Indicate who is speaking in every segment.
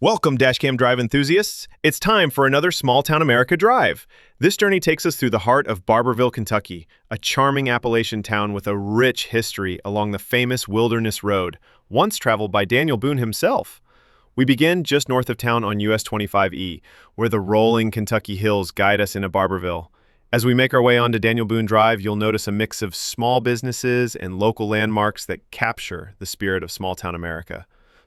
Speaker 1: Welcome, Dashcam Drive enthusiasts. It's time for another Small Town America drive. This journey takes us through the heart of Barbourville, Kentucky, a charming Appalachian town with a rich history along the famous Wilderness Road, once traveled by Daniel Boone himself. We begin just north of town on US 25E, where the rolling Kentucky hills guide us into Barbourville. As we make our way onto Daniel Boone Drive, you'll notice a mix of small businesses and local landmarks that capture the spirit of small town America.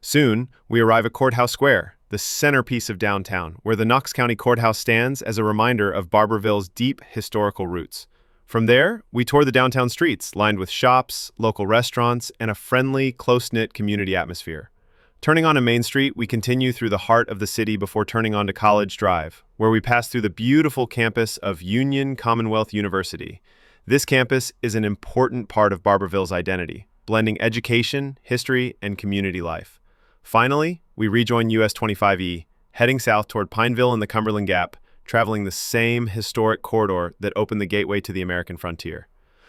Speaker 1: Soon, we arrive at Courthouse Square, the centerpiece of downtown, where the Knox County Courthouse stands as a reminder of Barbourville's deep historical roots. From there, we tour the downtown streets, lined with shops, local restaurants, and a friendly, close-knit community atmosphere. Turning onto Main Street, we continue through the heart of the city before turning onto College Drive, where we pass through the beautiful campus of Union Commonwealth University. This campus is an important part of Barbourville's identity, blending education, history, and community life. Finally, we rejoin US 25E, heading south toward Pineville and the Cumberland Gap, traveling the same historic corridor that opened the gateway to the American frontier.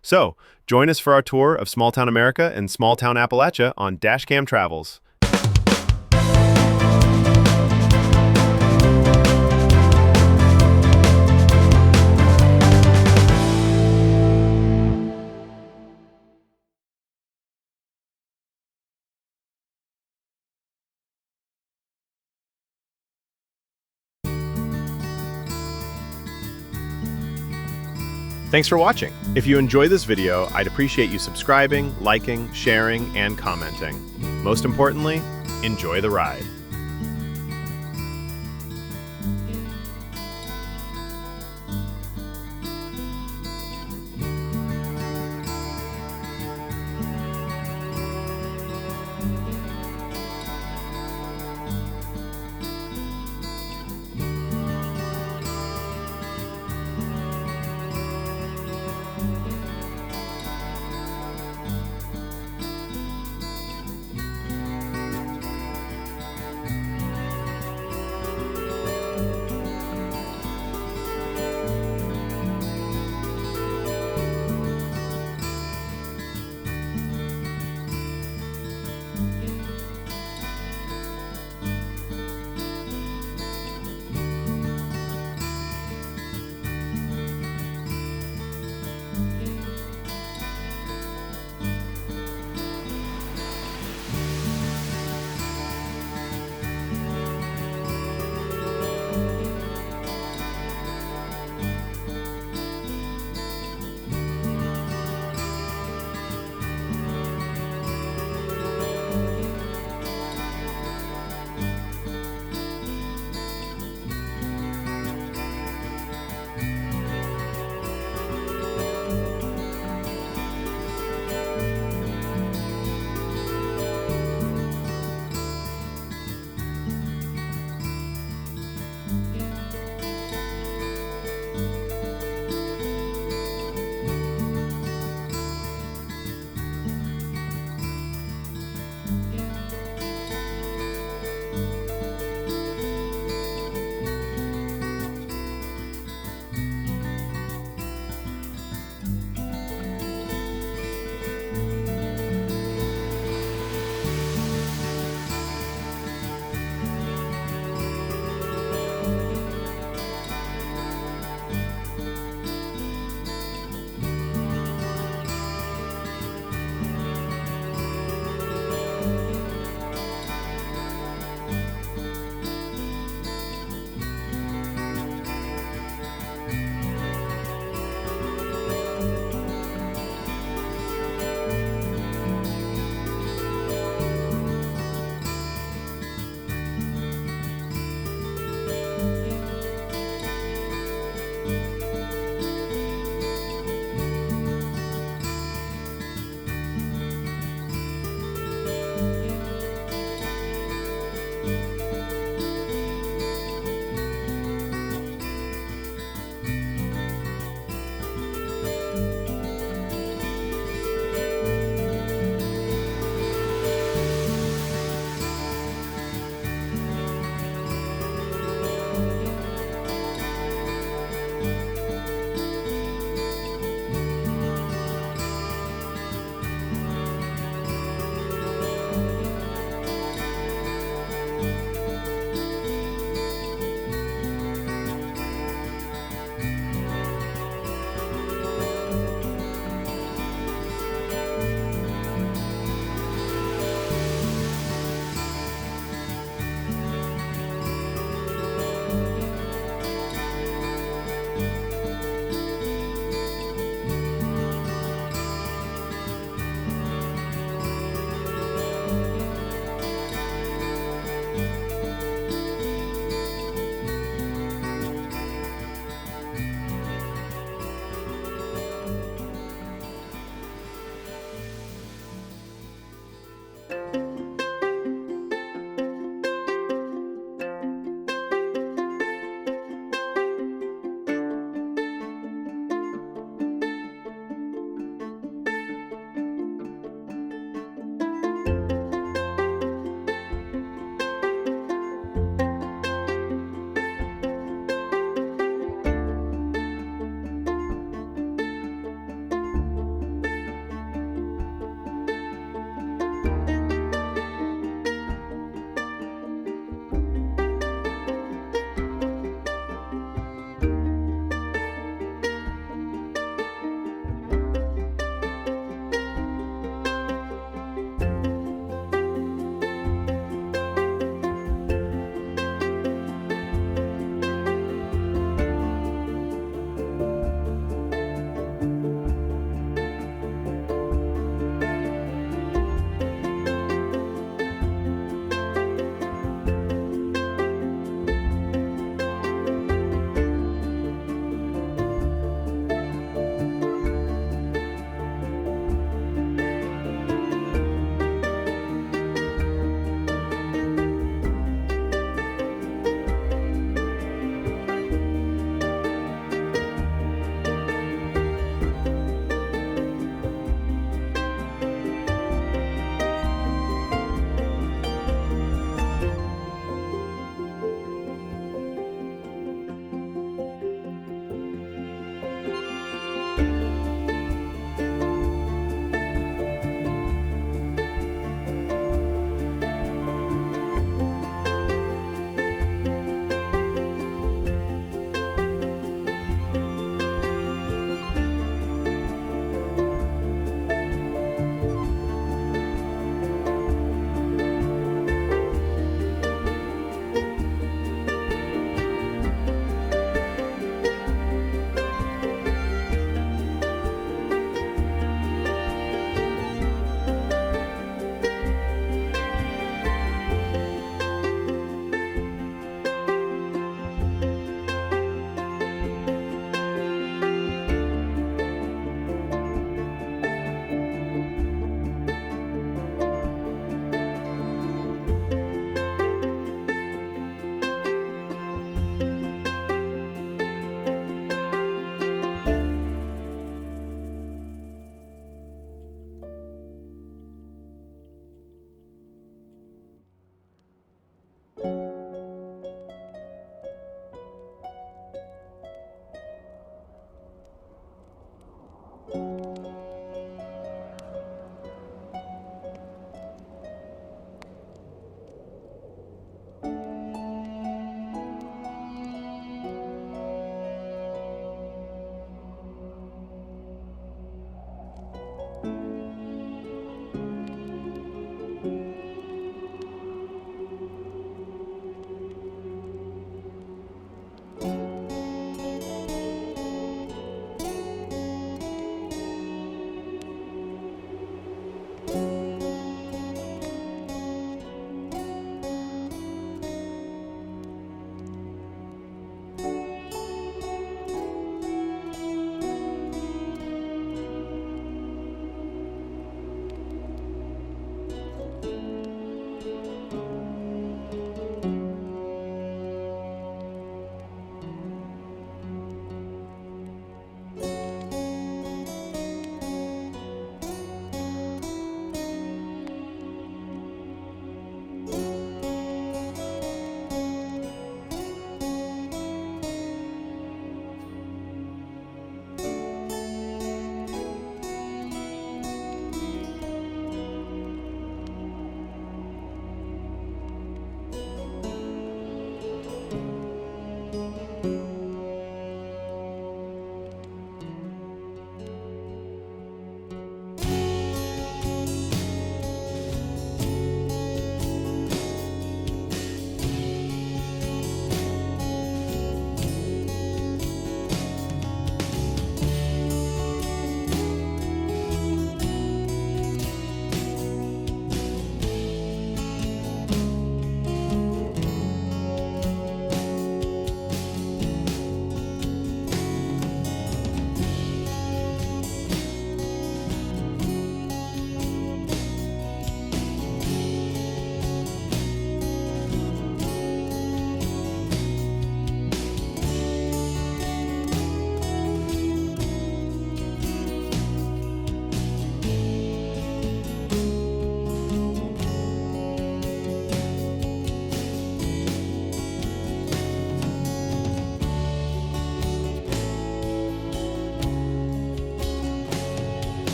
Speaker 1: So, join us for our tour of Small Town America and Small Town Appalachia on Dashcam Travels. Thanks for watching. If you enjoyed this video, I'd appreciate you subscribing, liking, sharing, and commenting. Most importantly, enjoy the ride.